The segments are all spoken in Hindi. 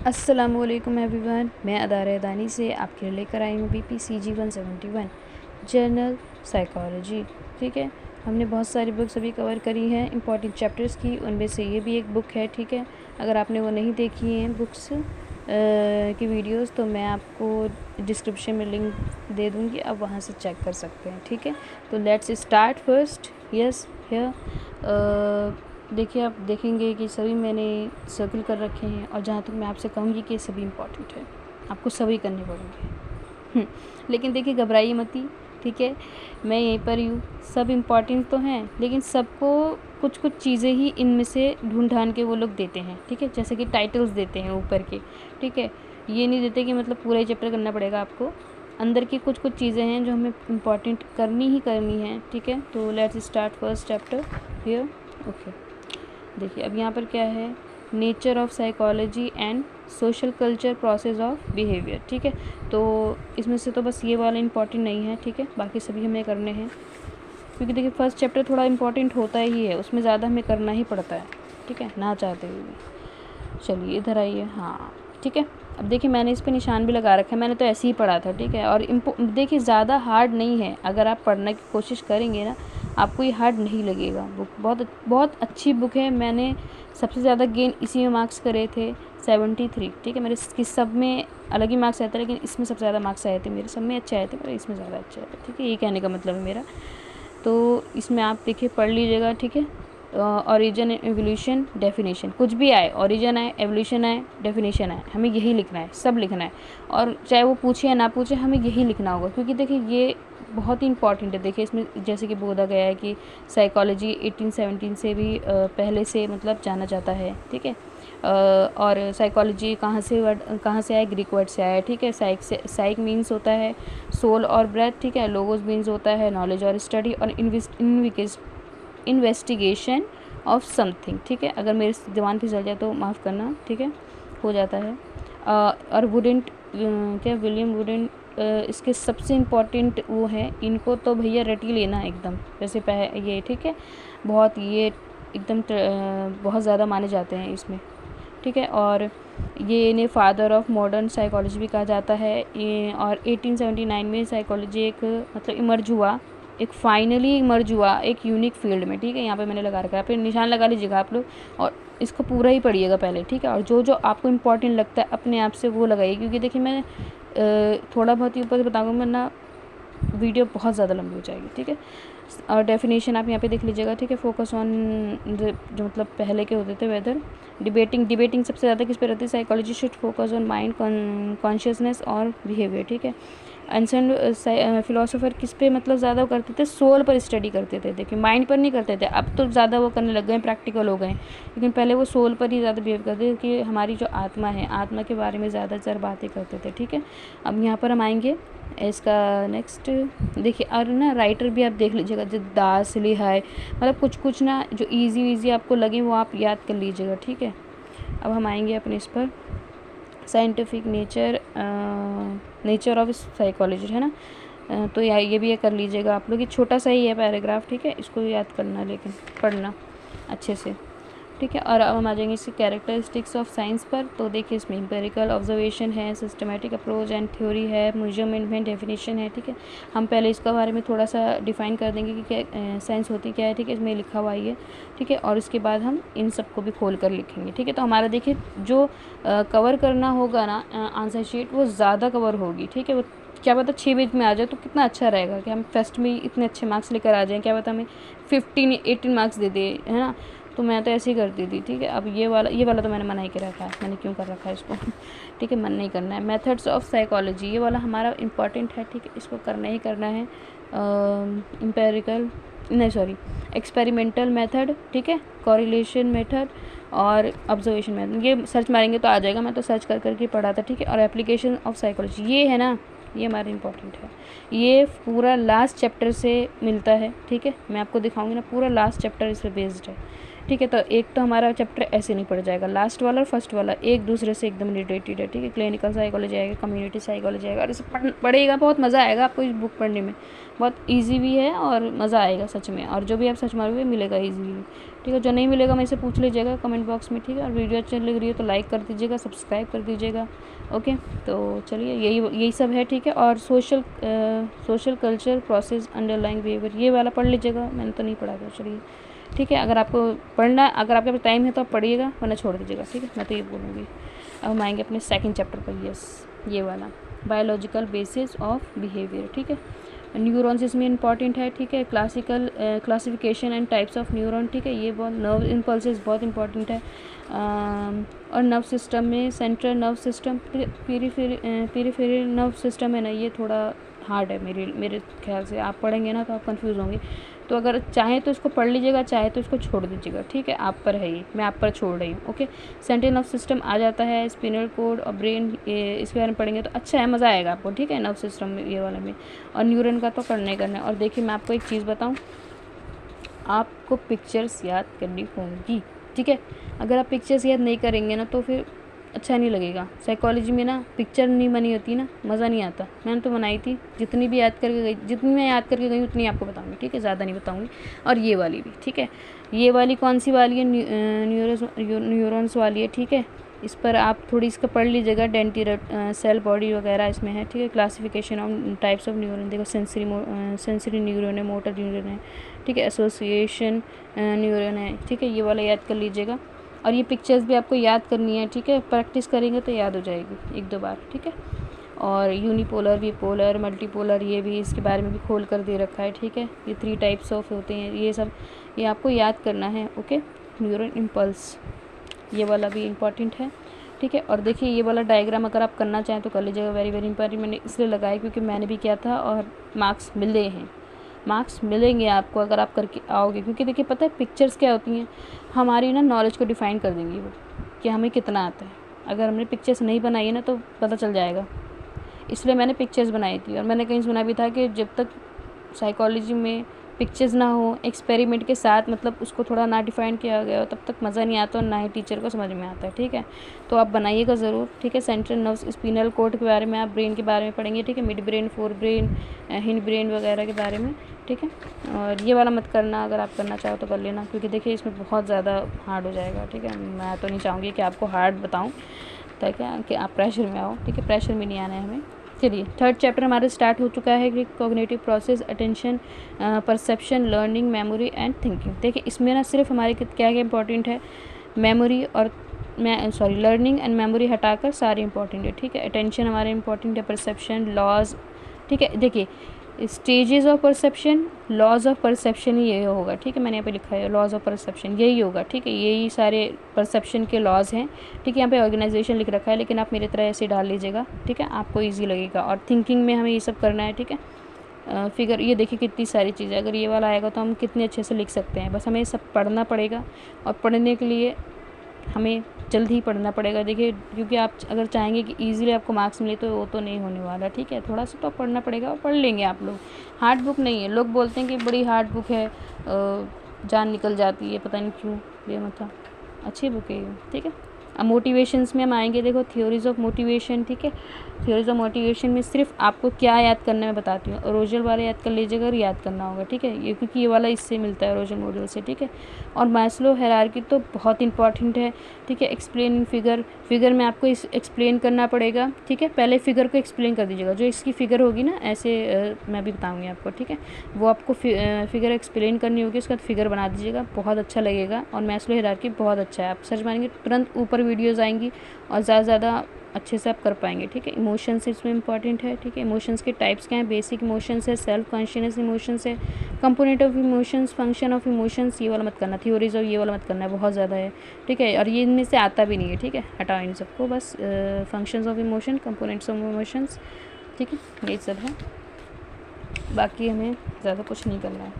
अस्सलामुअलैकुम एवरीवन, मैं अदारा अदानी से आपके लिए लेकर आई हूँ BPCG 171 जर्नल साइकोलॉजी। ठीक है, हमने बहुत सारी बुक्स अभी कवर करी हैं इंपॉर्टेंट चैप्टर्स की, उनमें से ये भी एक बुक है। ठीक है, अगर आपने वो नहीं देखी हैं बुक्स की वीडियोस तो मैं आपको डिस्क्रिप्शन में लिंक दे दूँगी, आप वहाँ से चेक कर सकते हैं। ठीक है, तो let's start first. Yes here देखिए, आप देखेंगे कि सभी मैंने सर्कल कर रखे हैं, और जहाँ तक मैं आपसे कहूँगी कि सभी इम्पॉर्टेंट है, आपको सभी करने पड़ेंगे। लेकिन देखिए, घबराइए मत ही। ठीक है, मैं यहीं पर ही हूँ। सब इम्पॉर्टेंट तो हैं, लेकिन सबको कुछ कुछ चीज़ें ही इनमें से ढूंढ ढांड के वो लोग देते हैं। ठीक है, जैसे कि टाइटल्स देते हैं ऊपर के। ठीक है, ये नहीं देते कि मतलब पूरा ही चैप्टर करना पड़ेगा आपको। अंदर की कुछ कुछ चीज़ें हैं जो हमें इम्पॉर्टेंट करनी ही करनी है। ठीक है, तो let's start first chapter here. Okay, देखिए अब यहाँ पर क्या है, nature of psychology and social culture process of behaviour. ठीक है, तो इसमें से तो बस ये वाला इम्पॉर्टेंट नहीं है। ठीक है, बाकी सभी हमें करने हैं, क्योंकि देखिए फर्स्ट चैप्टर थोड़ा इम्पॉर्टेंट होता ही है, उसमें ज़्यादा हमें करना ही पड़ता है। ठीक है, ना चाहते हुए भी। चलिए इधर आइए। हाँ ठीक है, अब देखिए मैंने इस पर निशान भी लगा रखा है, मैंने तो ऐसे ही पढ़ा था। ठीक है, और देखिए ज़्यादा हार्ड नहीं है, अगर आप पढ़ने की कोशिश करेंगे ना आपको ये हार्ड नहीं लगेगा। बुक बहुत बहुत अच्छी बुक है। मैंने सबसे ज़्यादा गेन इसी में मार्क्स करे थे, 73। ठीक है, मेरे सब में अलग ही मार्क्स आए थे, लेकिन इसमें सबसे ज़्यादा मार्क्स आए थे मेरे। सब में अच्छे आए थे पर इसमें ज़्यादा अच्छे आए थे। ठीक है, ये कहने का मतलब है मेरा। तो इसमें आप देखिए पढ़ लीजिएगा। ठीक है, ओरिजिन, एवोल्यूशन, डेफिनेशन, कुछ भी आए, ओरिजिन आए, एवोल्यूशन आए, डेफिनेशन आए, हमें यही लिखना है, सब लिखना है। और चाहे वो पूछे या ना पूछे हमें यही लिखना होगा, क्योंकि देखिए ये बहुत ही इंपॉर्टेंट है। देखिए इसमें जैसे कि बोला गया है कि साइकोलॉजी 1817 से भी पहले से मतलब जाना जाता है। ठीक है, और साइकोलॉजी कहाँ से आया, ग्रीक वर्ड से आया। ठीक है, साइक मीन्स होता है सोल और ब्रेथ। ठीक है, लोगोस मीन्स होता है नॉलेज और स्टडी और इन्वेस्टिगेशन ऑफ समथिंग। ठीक है, अगर मेरे जबान फिसल जाए तो माफ़ करना। ठीक है, हो जाता है। और वुडेंट क्या, विलियम वुडेंट इसके सबसे इम्पॉर्टेंट वो है, इनको तो भैया रट ही लेना एकदम। जैसे ये ठीक है, बहुत ये एकदम बहुत ज़्यादा माने जाते हैं इसमें। ठीक है, और ये इन्हें फादर ऑफ मॉडर्न साइकोलॉजी भी कहा जाता है। और 1879 में साइकोलॉजी एक मतलब इमर्ज हुआ, एक फाइनली इमर्ज हुआ एक यूनिक फील्ड में। ठीक है, यहाँ पे मैंने लगा रखा है, फिर निशान लगा लीजिएगा आप लोग, और इसको पूरा ही पढ़िएगा पहले। ठीक है, और जो जो आपको इम्पोर्टेंट लगता है अपने आप से वो लगाइए, क्योंकि देखिए मैं थोड़ा बहुत ही ऊपर से बताऊँगा, वरना वीडियो बहुत ज़्यादा लंबी हो जाएगी। ठीक है, और डेफिनेशन आप यहाँ पे देख लीजिएगा। ठीक है, फोकस ऑन जो मतलब पहले के होते थे, वेदर डिबेटिंग सबसे ज़्यादा किस पे रहती है, psychology should focus on mind, consciousness और बिहेवियर। ठीक है, एंसेंट फिलोसोफर किस पे मतलब ज़्यादा करते थे, सोल पर स्टडी करते थे। देखिए माइंड पर नहीं करते थे, अब तो ज़्यादा वो करने लग गए, प्रैक्टिकल हो गए, लेकिन पहले वो सोल पर ही ज़्यादा बिहेव करते थे कि हमारी जो आत्मा है, आत्मा के बारे में ज़्यादातर बातें करते थे। ठीक है, अब यहाँ पर हम आएंगे इसका नेक्स्ट। देखिए और ना राइटर भी आप देख लीजिएगा, जो दास लिहाय, मतलब कुछ कुछ ना जो इजी आपको लगे वो आप याद कर लीजिएगा। ठीक है, अब हम आएंगे अपने इस पर, साइंटिफिक नेचर ऑफ साइकोलॉजी है ना। तो ये भी कर लीजिएगा आप लोग, ये छोटा सा ही है पैराग्राफ। ठीक है, इसको याद करना, लेकिन पढ़ना अच्छे से। ठीक है, और अब हम आ जाएंगे इसकी कैरेक्टरिस्टिक्स ऑफ साइंस पर। तो देखिए इसमें एम्पेरिकल ऑब्जर्वेशन है, सिस्टमेटिक अप्रोच एंड थ्योरी है, मेजरमेंट में डेफिनेशन है। ठीक है, हम पहले इसका बारे में थोड़ा सा डिफाइन कर देंगे कि क्या साइंस होती क्या है। ठीक है, इसमें लिखा हुआ ही है। ठीक है, और इसके बाद हम इन सबको भी खोल कर लिखेंगे। ठीक है, तो हमारा देखिए जो कवर करना होगा ना आंसर शीट, वो ज़्यादा कवर होगी। ठीक है, वो क्या पता 6 पेज में आ जाए तो कितना अच्छा रहेगा कि हम फर्स्ट में इतने अच्छे मार्क्स लेकर आ जाएँ, क्या पता हमें 15-18 मार्क्स दे दे, है ना। तो मैं तो ऐसे ही करती थी। ठीक है, अब ये वाला तो मैंने मना ही कर रखा है, मैंने क्यों कर रखा है इसको। ठीक है, मन नहीं करना है। मेथड्स ऑफ साइकोलॉजी, ये वाला हमारा इंपॉर्टेंट है। ठीक है, इसको करना ही करना है। एक्सपेरिमेंटल मेथड, ठीक है, कोरिलेशन मेथड और ऑब्जर्वेशन मेथड, ये सर्च मारेंगे तो आ जाएगा, मैं तो सर्च कर करके पढ़ा था। ठीक है, और एप्लीकेशन ऑफ साइकोलॉजी, ये है ना, ये हमारा इंपॉर्टेंट है। ये पूरा लास्ट चैप्टर से मिलता है। ठीक है, मैं आपको दिखाऊंगी ना, पूरा लास्ट चैप्टर इस पर बेस्ड है। ठीक है। तो एक तो हमारा चैप्टर ऐसे नहीं पड़ जाएगा, लास्ट वाला और फर्स्ट वाला एक दूसरे से एकदम रिलेटेड है, ठीक है। क्लिनिकल साइकोलॉजी आएगा, कम्युनिटी साइकोलॉजी आएगा, और इसे पढ़ेगा बहुत मज़ा आएगा आपको इस बुक पढ़ने में, बहुत ईजी भी है और मज़ा आएगा सच में। और जो भी आप सर्च मारोगे मिलेगा ईजीली, ठीक है। जो नहीं मिलेगा मेरे से पूछ लीजिएगा कमेंट बॉक्स में, ठीक है। और वीडियो अच्छी लग रही है तो लाइक कर दीजिएगा, सब्सक्राइब कर दीजिएगा, ओके। तो चलिए यही सब है, ठीक है। और social culture process underlying behaviour, ये वाला पढ़ लीजिएगा, मैंने तो नहीं पढ़ा था, चलिए ठीक है। अगर आपको पढ़ना, अगर आपके पास टाइम है तो आप पढ़िएगा, वरना छोड़ दीजिएगा, ठीक है। मैं तो ये बोलूँगी। अब हम आएंगे अपने सेकंड चैप्टर पर, यस, ये वाला बायोलॉजिकल बेसिस ऑफ बिहेवियर, ठीक है। न्यूरॉन्स इसमें इंपॉर्टेंट है, ठीक है। Classification and types of neuron, ठीक है। ये बहुत नर्व इम्पल्सेस बहुत इंपॉर्टेंट है। और नर्व सिस्टम में central nerve system, peripheral nerve system है ना, ये थोड़ा हार्ड है मेरे ख्याल से। आप पढ़ेंगे ना तो आप कंफ्यूज होंगे, तो अगर चाहे तो इसको पढ़ लीजिएगा, चाहे तो इसको छोड़ दीजिएगा, ठीक है। आप पर है ये, मैं आप पर छोड़ रही हूँ, ओके। सेंट्रल नर्व सिस्टम आ जाता है, स्पिनल कोड और ब्रेन, इसके बारे में पढ़ेंगे तो अच्छा है, मज़ा आएगा आपको, ठीक है। नर्व सिस्टम में ये वाले में, और न्यूरॉन का तो करना ही करना है। और देखिए मैं आपको एक चीज़ बताऊँ, आपको पिक्चर्स याद करनी होंगी, ठीक है। अगर आप पिक्चर्स याद नहीं करेंगे ना तो फिर अच्छा नहीं लगेगा। साइकोलॉजी में ना पिक्चर नहीं बनी होती ना, मज़ा नहीं आता। मैंने तो बनाई थी, जितनी भी याद करके गई, जितनी मैं याद करके गई उतनी आपको बताऊंगी, ठीक है, ज़्यादा नहीं बताऊंगी। और ये वाली भी, ठीक है। ये वाली कौन सी वाली है, न्यूरॉन्स वाली है, ठीक है। इस पर आप थोड़ी इसका पढ़ लीजिएगा, डेंटिन सेल बॉडी वगैरह इसमें है, ठीक है। Classification of types of neuron, देखो सेंसरी न्यूरॉन है, मोटर न्यूरॉन है, ठीक है। एसोसिएशन न्यूरॉन है, ठीक है। ये वाला याद कर लीजिएगा। और ये पिक्चर्स भी आपको याद करनी है, ठीक है। प्रैक्टिस करेंगे तो याद हो जाएगी 1-2 बार, ठीक है। और यूनिपोलर, बिपोलर, मल्टीपोलर, ये भी इसके बारे में भी खोल कर दे रखा है, ठीक है। ये 3 टाइप्स ऑफ होते हैं, ये सब ये आपको याद करना है, ओके। न्यूरल इम्पल्स, ये वाला भी इम्पॉर्टेंट है, ठीक है। और देखिए ये वाला डायग्राम अगर आप करना चाहें तो कर लीजिएगा, वेरी वेरी इंपॉर्टेंट। मैंने इसलिए लगाया क्योंकि मैंने भी किया था और मार्क्स मिले हैं, मार्क्स मिलेंगे आपको अगर आप करके आओगे। क्योंकि देखिए पता है पिक्चर्स क्या होती हैं, हमारी ना नॉलेज को डिफ़ाइन कर देंगी वो, कि हमें कितना आता है। अगर हमने पिक्चर्स नहीं बनाई है ना तो पता चल जाएगा, इसलिए मैंने पिक्चर्स बनाई थी। और मैंने कहीं सुना भी था कि जब तक साइकोलॉजी में पिक्चर्स ना हो, एक्सपेरिमेंट के साथ, मतलब उसको थोड़ा ना डिफ़ाइन किया गया हो, तब तक मज़ा नहीं आता और ना ही टीचर को समझ में आता है, ठीक है। तो आप बनाइएगा ज़रूर, ठीक है। सेंट्रल नर्व्स, स्पिनल कोड के बारे में, आप ब्रेन के बारे में पढ़ेंगे, ठीक है। Mid brain, fore brain, hind brain वगैरह के बारे में, ठीक है। और ये वाला मत करना, अगर आप करना चाहो तो कर लेना, क्योंकि देखिए इसमें बहुत ज़्यादा हार्ड हो जाएगा, ठीक है। मैं तो नहीं चाहूँगी कि आपको हार्ड बताऊँ ताकि कि आप प्रेशर में आओ, ठीक है। प्रेशर में नहीं आना है हमें। चलिए थर्ड चैप्टर हमारा स्टार्ट हो चुका है कि cognitive process, attention, perception, learning, memory and thinking. देखिए इसमें ना सिर्फ हमारे क्या क्या इंपॉर्टेंट है, मेमोरी और लर्निंग एंड मेमोरी हटाकर सारे इंपॉर्टेंट है, ठीक है। अटेंशन हमारे इंपॉर्टेंट है, परसेप्शन, लॉज, ठीक है। देखिए stages of perception, laws of perception ही ये होगा, ठीक है। मैंने यहाँ पे लिखा है लॉज ऑफ परसेप्शन, यही होगा, ठीक है। यही सारे परसेप्शन के लॉज हैं, ठीक है। यहाँ पे ऑर्गेनाइजेशन लिख रखा है, लेकिन आप मेरी तरह ऐसे डाल लीजिएगा, ठीक है, आपको ईजी लगेगा। और थिंकिंग में हमें ये सब करना है, ठीक है। फिगर, ये देखिए कितनी सारी चीज़ें, अगर ये वाला आएगा तो हम कितने अच्छे से लिख सकते हैं। बस हमें सब पढ़ना पड़ेगा, और पढ़ने के लिए हमें जल्द ही पढ़ना पड़ेगा। देखिए क्योंकि आप अगर चाहेंगे कि इजीली आपको मार्क्स मिले तो वो तो नहीं होने वाला, ठीक है। थोड़ा सा तो पढ़ना पड़ेगा और पढ़ लेंगे आप लोग। हार्ड बुक नहीं है, लोग बोलते हैं कि बड़ी हार्ड बुक है, जान निकल जाती है, पता नहीं क्यों, ये मतलब अच्छी बुक है ये, ठीक है। अब मोटिवेशंस में हम आएंगे, देखो थ्योरीज ऑफ मोटिवेशन, ठीक है। थ्योरीज ऑफ मोटिवेशन में सिर्फ आपको क्या याद करना है मैं बताती हूँ। ओरोजल वाला याद कर लीजिएगा और याद करना होगा, ठीक है। ये क्योंकि ये वाला इससे मिलता है, ओरोजल मॉडल से, ठीक है। और मैस्लो हायरार्की तो बहुत इंपॉर्टेंट है, ठीक है। एक्सप्लेन फिगर, फिगर में आपको इस एक्सप्लेन करना पड़ेगा, ठीक है। पहले फिगर को एक्सप्लेन कर दीजिएगा, जो इसकी फिगर होगी ना ऐसे मैं भी बताऊँगी आपको, ठीक है। वो आपको फिगर एक्सप्लेन करनी होगी, उसके बाद फिगर बना दीजिएगा, बहुत अच्छा लगेगा। और मैस्लो हायरार्की बहुत अच्छा है, आप सर्च मारेंगे तुरंत ऊपर वीडियोज़ आएंगी और ज़्यादा अच्छे से आप कर पाएंगे, ठीक है। इमोशंस इसमें इंपॉर्टेंट है, ठीक है। इमोशंस के टाइप्स क्या हैं, बेसिक इमोशंस है, सेल्फ कॉन्शियस इमोशंस है, component of emotions, function of emotions, ये वाला मत करना, थ्योरीज ऑफ ये वाला मत करना है, बहुत ज़्यादा है, ठीक है। और ये इनमें से आता भी नहीं है, ठीक है, हटाओ इन सबको, बस functions of emotion, components of emotions, ठीक है, यही सब है। बाकी हमें ज़्यादा कुछ नहीं करना है,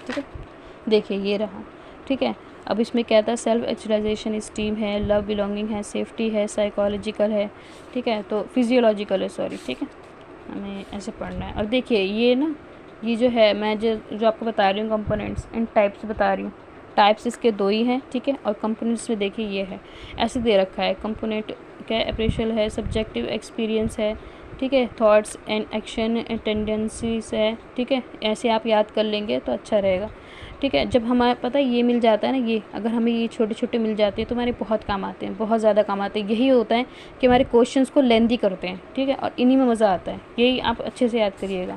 ठीक है। देखिए ये रहा, ठीक है। अब इसमें क्या था, सेल्फ एक्चुअलाइजेशन, स्टीम है, लव बिलोंगिंग है, सेफ्टी है, साइकोलॉजिकल है, ठीक है। तो फिजियोलॉजिकल है, सॉरी, ठीक है, हमें ऐसे पढ़ना है। और देखिए ये ना, ये जो है मैं जो आपको बता रही हूँ कंपोनेंट्स एंड टाइप्स बता रही हूँ, टाइप्स इसके 2 ही हैं, ठीक है। और कंपोनेंट्स में देखिए ये है, ऐसे दे रखा है। कंपोनेंट क्या है, अप्रेशल है, सब्जेक्टिव एक्सपीरियंस है, ठीक है, थॉट्स एंड एक्शन टेंडेंसीज है, ठीक है। ऐसे आप याद कर लेंगे तो अच्छा रहेगा, ठीक है। जब हमें पता है ये मिल जाता है ना, ये अगर हमें ये छोटे छोटे मिल जाते हैं तो हमारे बहुत काम आते हैं, बहुत ज़्यादा काम आते हैं। यही होता है कि हमारे क्वेश्चंस को लेंदी करते हैं, ठीक है, और इन्हीं में मज़ा आता है। यही आप अच्छे से याद करिएगा,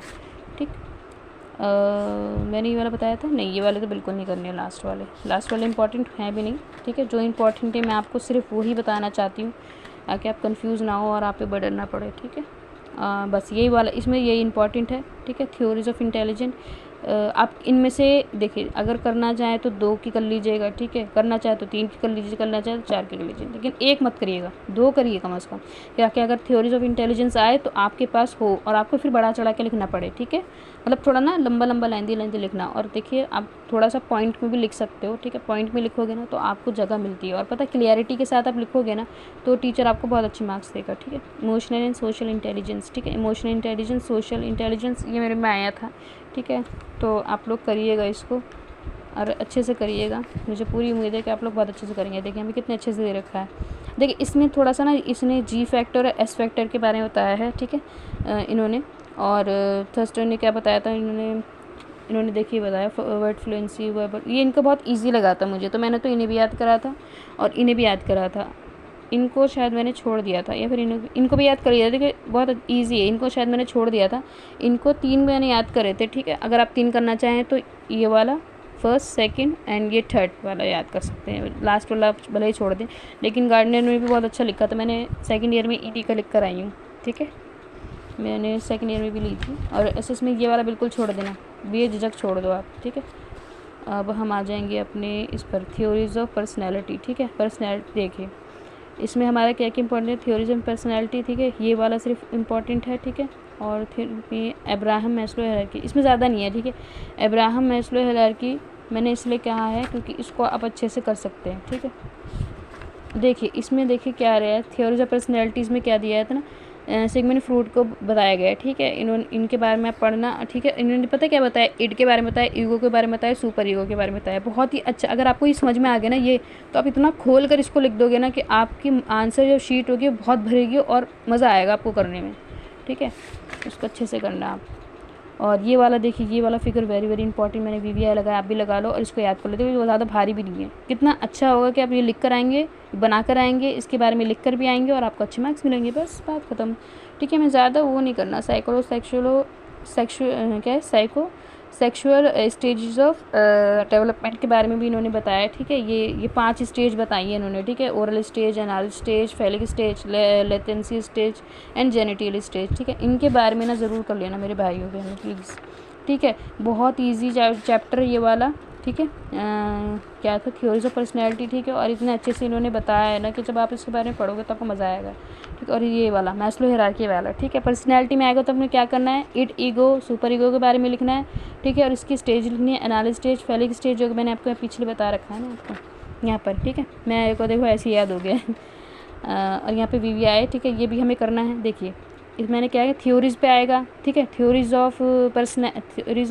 ठीक। मैंने ये वाला बताया था, नहीं ये वाले तो बिल्कुल नहीं करने, लास्ट वाले इंपॉर्टेंट हैं भी नहीं, ठीक है। जो इंपॉर्टेंट है मैं आपको सिर्फ वही बताना चाहती हूँ ताकि आप कंफ्यूज ना हो और आप पे बर्डन ना पड़े, ठीक है। बस यही वाला, इसमें यही इंपॉर्टेंट है, ठीक है। थ्योरीज ऑफ इंटेलिजेंट, आप इनमें से देखिए, अगर करना चाहें तो 2 की कर लीजिएगा, ठीक है। करना चाहे तो 3 की कर लीजिए, करना चाहे तो 4 की कर लीजिए, लेकिन 1 मत करिएगा, 2 करिए कम से कम, ताकि अगर थ्योरीज ऑफ इंटेलिजेंस आए तो आपके पास हो और आपको फिर बढ़ा चढ़ा के लिखना पड़े, ठीक है। मतलब थोड़ा ना लंबा लंबा लेंदी लिखना। और देखिए आप थोड़ा सा पॉइंट में भी लिख सकते हो, ठीक है। पॉइंट में लिखोगे ना तो आपको जगह मिलती है, और पता क्लियरिटी के साथ आप लिखोगे ना तो टीचर आपको बहुत अच्छे मार्क्स देगा, ठीक है। इमोशनल एंड सोशल इंटेलिजेंस, ठीक है। इमोशनल इंटेलिजेंस, सोशल इंटेलिजेंस, ये मेरे में आया था, ठीक है। तो आप लोग करिएगा इसको और अच्छे से करिएगा, मुझे पूरी उम्मीद है कि आप लोग बहुत अच्छे से करेंगे। देखिए हमें कितने अच्छे से दे रखा है। देखिए इसमें थोड़ा सा ना, इसने जी फैक्टर और एस फैक्टर के बारे में बताया है, ठीक है, इन्होंने। और थर्स्टर ने क्या बताया था, इन्होंने देखिए बताया वर्ड फ्लुएंसी, वर्बल, ये इनका बहुत इजी लगा था मुझे, तो मैंने तो इन्हें भी याद करा था और इन्हें भी याद करा था। इनको शायद मैंने छोड़ दिया था, या फिर इनको भी याद कर लिया था। देखिए बहुत ईजी है, इनको शायद मैंने छोड़ दिया था। इनको 3 मैंने याद करे थे, ठीक है। अगर आप 3 करना चाहें तो ये वाला फर्स्ट, सेकंड एंड ये थर्ड वाला याद कर सकते हैं। लास्ट वाला आप भले ही छोड़ दें, लेकिन गार्डनर ने भी बहुत अच्छा लिखा था। मैंने सेकेंड ईयर में ईडी का लिख कर आई हूँ, ठीक है। मैंने सेकेंड ईयर में भी ली थी। और एसएस में ये वाला बिल्कुल छोड़ देना, बेझिझक छोड़ दो आप, ठीक है। अब हम आ जाएंगे अपने इस पर, थ्योरीज ऑफ पर्सनैलिटी, ठीक है। पर्सनैलिटी देखिए इसमें हमारा क्या क्या इंपॉर्टेंट है, थ्योरीज ऑफ पर्सनैलिटी, ठीक है। ये वाला सिर्फ इम्पॉर्टेंट है, ठीक है। और फिर अब्राहम मैस्लो हायरार्की, इसमें ज़्यादा नहीं है, ठीक है। अब्राहम मैस्लो हायरार्की मैंने इसलिए कहा है क्योंकि इसको आप अच्छे से कर सकते हैं, ठीक है। देखिए इसमें देखिए क्या आ रहा है, थ्योरीज ऑफ पर्सनैलिटीज़ में क्या दिया है था ना, सिगमंड फ्रूड को बताया गया है, ठीक है। इन्होंने, इनके बारे में आप पढ़ना, ठीक है। इन्होंने पता क्या बताया, इड के बारे में बताया, ईगो के बारे में बताया, सुपर ईगो के बारे में बताया। बहुत ही अच्छा, अगर आपको ये समझ में आ गया ना ये, तो आप इतना खोल कर इसको लिख दोगे ना कि आपकी आंसर जो शीट होगी बहुत भरेगी और मज़ा आएगा आपको करने में, ठीक है। उसको अच्छे से करना आप। और ये वाला देखिए, ये वाला फिगर वेरी वेरी इंपॉर्टेंट, मैंने वीवीआई लगाया, आप भी लगा लो और इसको याद कर लेते, वो ज़्यादा भारी भी नहीं है। कितना अच्छा होगा कि आप ये लिख कर आएंगे, बना कर आएंगे, इसके बारे में लिख कर भी आएंगे और आपको अच्छे मार्क्स मिलेंगे, बस बात ख़त्म, ठीक है। मैं ज़्यादा वो नहीं करना। सेक्सुअल स्टेजेस ऑफ डेवलपमेंट के बारे में भी इन्होंने बताया, ठीक है। ये 5 स्टेज बताई है इन्होंने, ठीक है। Oral stage, anal stage, phallic stage, latency stage and genital stage, ठीक है। इनके बारे में ना ज़रूर कर लेना मेरे भाइयों बहनों प्लीज़, ठीक है। बहुत ईजी चैप्टर ये वाला, ठीक है। क्या था, थ्योरीज ऑफ पर्सनैलिटी, ठीक है। और इतने अच्छे से इन्होंने बताया है ना कि जब आप इसके बारे में पढ़ोगे तो आपको मज़ा आएगा, ठीक है। और ये वाला मैस्लो हायरार्की वाला, ठीक है। पर्सनैलिटी में आएगा तो आपने क्या करना है, इड, ईगो, सुपर ईगो के बारे में लिखना है, ठीक है। और इसकी स्टेज लिखनी है, एनाल स्टेज, फेलिक स्टेज, जो कि मैंने आपको पिछले बता रखा है ना आपको यहाँ पर, ठीक है। मैं को देखो ऐसे याद हो गया और यहाँ पे वीवीआई, ठीक है, ये भी हमें करना है। देखिए इस मैंने क्या है, थ्योरीज पे आएगा, ठीक है। Theories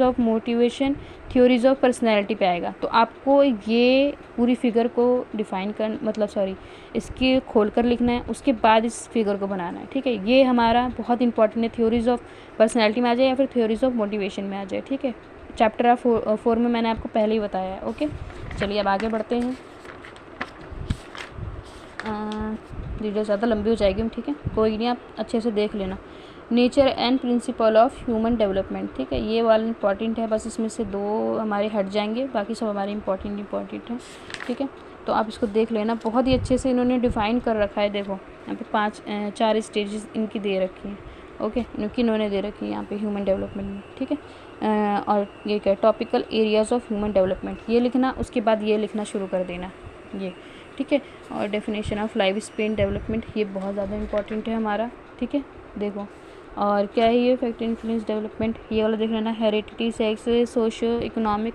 of motivation, theories of personality पे आएगा। तो आपको ये पूरी फिगर को डिफाइन कर, मतलब सॉरी, इसके खोल कर लिखना है, उसके बाद इस फिगर को बनाना है, ठीक है। ये हमारा बहुत इंपॉर्टेंट है, थ्योरीज ऑफ पर्सनैलिटी में आ जाए या फिर थ्योरीज ऑफ मोटिवेशन में आ जाए, ठीक है। चैप्टर 4 में मैंने आपको पहले ही बताया है, ओके। चलिए अब आगे बढ़ते हैं। वीडियो ज़्यादा लंबी हो जाएगी, ठीक है, कोई नहीं, आप अच्छे से देख लेना। Nature and principle of human development, ठीक है। ये वाला इंपॉर्टेंट है, बस इसमें से 2 हमारे हट जाएंगे, बाकी सब हमारे इंपॉर्टेंट हैं, ठीक है। तो आप इसको देख लेना, बहुत ही अच्छे से इन्होंने डिफ़ाइन कर रखा है। देखो यहाँ पे 4 स्टेजेस इनकी दे रखी हैं, ओके, इन्होंने दे रखी है यहाँ पे ह्यूमन डेवलपमेंट में, ठीक है। और ये क्या, topical areas of human development, ये लिखना, उसके बाद ये लिखना शुरू कर देना, ये, ठीक है। और definition of life span development, ये बहुत ज़्यादा इंपॉर्टेंट है हमारा, ठीक है। देखो और क्या है ये, फैक्टर इन्फ्लुएंस डेवलपमेंट, ये वाला देख लेना, heredity, sex, socio economic,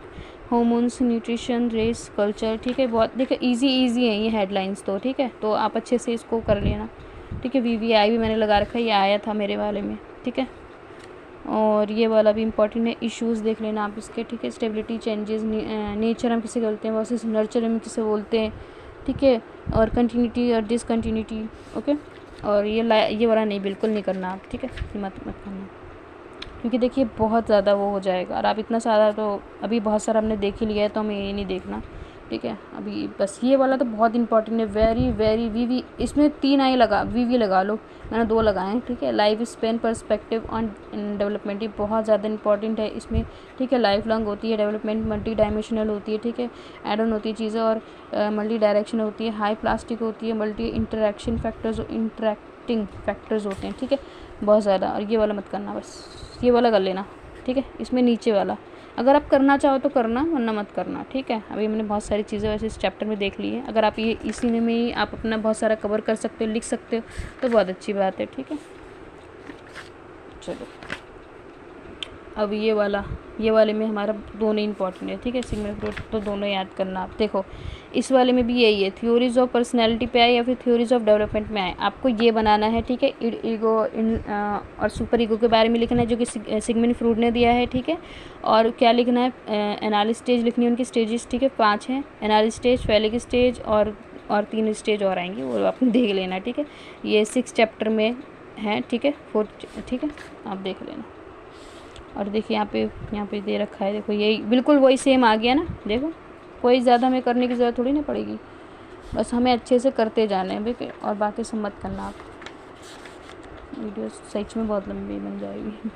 hormones, nutrition, race, culture, ठीक है। बहुत देखो इजी है ये हेडलाइंस तो, ठीक है। तो आप अच्छे से इसको कर लेना, ठीक है। वीवीआई भी मैंने लगा रखा है, ये आया था मेरे वाले में, ठीक है। और ये वाला भी इम्पॉर्टेंट है, इश्यूज़ देख लेना आप इसके, ठीक है। स्टेबिलिटी चेंजेस, नेचर हम किसे बोलते हैं वर्सेस नर्चर हम किसे बोलते हैं, ठीक है। और कंटिन्यूटी और डिसकंटिन्यूटी, ओके। और ये वाला नहीं, बिल्कुल नहीं करना आप, ठीक है, मत करना, क्योंकि देखिए बहुत ज़्यादा वो हो जाएगा और आप इतना सारा तो अभी बहुत सारा हमने देख ही लिया है, तो हमें ये नहीं देखना, ठीक है। अभी बस ये वाला तो बहुत इंपॉर्टेंट है, वेरी वेरी वी इसमें 3 आई लगा, वी लगा लो, मैंने 2 लगाए हैं, ठीक है। Life span perspective on development, ये बहुत ज़्यादा इंपॉर्टेंट है इसमें, ठीक है। लाइफ लॉन्ग होती है डेवलपमेंट, मल्टी डायमेंशनल होती है, ठीक है। एड ऑन होती है चीज़ें और मल्टी डायरेक्शन होती है, हाई प्लास्टिक होती है, multi interaction factors, interacting factors होते हैं, ठीक है, बहुत ज़्यादा। और ये वाला मत करना, बस ये वाला कर लेना, ठीक है। इसमें नीचे वाला अगर आप करना चाहो तो करना, वरना मत करना, ठीक है। अभी मैंने बहुत सारी चीज़ें वैसे इस चैप्टर में देख ली है, अगर आप ये इसी में ही आप अपना बहुत सारा कवर कर सकते हो, लिख सकते हो, तो बहुत अच्छी बात है, ठीक है। चलो अब ये वाले में हमारा दोनों इंपॉर्टेंट है, ठीक है। सिग्मंड फ्रॉइड, तो दोनों याद करना आप। देखो इस वाले में भी यही है, थ्योरीज ऑफ पर्सनैलिटी पे आए या फिर थ्योरीज ऑफ डेवलपमेंट में आए, आपको ये बनाना है, ठीक है। ईगो और सुपर ईगो के बारे में लिखना है, जो कि सिग्मंड फ्रॉइड ने दिया है, ठीक है। और क्या लिखना है, एनालिसिस स्टेज लिखनी है, उनकी स्टेजेस, ठीक है, 5 हैं। एनालिसिस स्टेज, फेलिक स्टेज और 3 स्टेज और आएंगी, वो आपने देख लेना, ठीक है। ये 6 चैप्टर में है, ठीक है, 4, ठीक है, आप देख लेना। और देखिए यहाँ पे दे रखा है, देखो यही बिल्कुल वही सेम आ गया ना, देखो कोई ज़्यादा हमें करने की ज़रूरत थोड़ी ना पड़ेगी, बस हमें अच्छे से करते जाना है, ठीक है। और बाकी सब मत करना आप, वीडियो सच में बहुत लंबी बन जाएगी।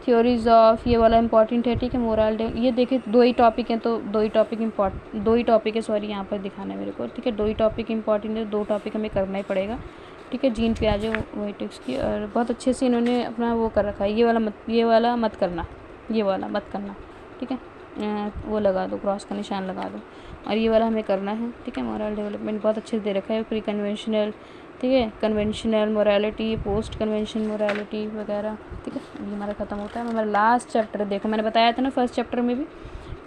थ्योरीज ऑफ, ये वाला इंपॉर्टेंट है, ठीक है। मोरल डे, ये देखिए 2 ही टॉपिक हैं, तो 2 ही टॉपिक है, सॉरी यहाँ पर दिखाना है मेरे को, ठीक है। 2 ही टॉपिक इंपॉर्टेंट है, 2 टॉपिक हमें करना ही पड़ेगा, ठीक है। जीन पे आ जाओ वोइटिक्स की, और बहुत अच्छे से इन्होंने अपना वो कर रखा है। ये वाला मत करना, ये वाला मत करना, ठीक है। वो लगा दो, क्रॉस का निशान लगा दो। और ये वाला हमें करना है, ठीक है। मोरल डेवलपमेंट बहुत अच्छे से दे रखा है, प्री कन्वेंशनल, ठीक है, conventional morality, post convention morality वगैरह, ठीक है। ये हमारा ख़त्म होता है। हमारा लास्ट चैप्टर देखो, मैंने बताया था ना फर्स्ट चैप्टर में भी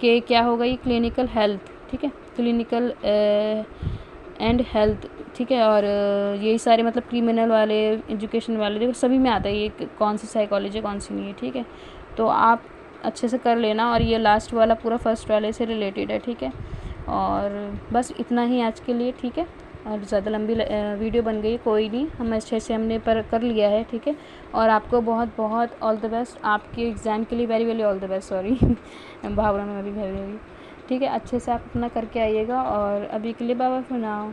कि क्या होगा, ये क्लिनिकल हेल्थ, ठीक है, क्लिनिकल एंड हेल्थ, ठीक है। और यही सारे मतलब क्रिमिनल वाले, एजुकेशन वाले, देखो सभी में आता है ये कौन सी साइकोलॉजी कौन सी नहीं है, ठीक है। तो आप अच्छे से कर लेना। और ये लास्ट वाला पूरा फर्स्ट वाले से रिलेटेड है, ठीक है। और बस इतना ही आज के लिए, ठीक है। और ज़्यादा लंबी वीडियो बन गई, कोई नहीं, हम अच्छे से हमने पर कर लिया है, ठीक है। और आपको बहुत बहुत ऑल द बेस्ट, आपके एग्ज़ाम के लिए very very all the best, sorry भावना में अभी ठीक है। अच्छे से आप अपना करके आइएगा। और अभी के लिए बाय बाय फॉर नाउ।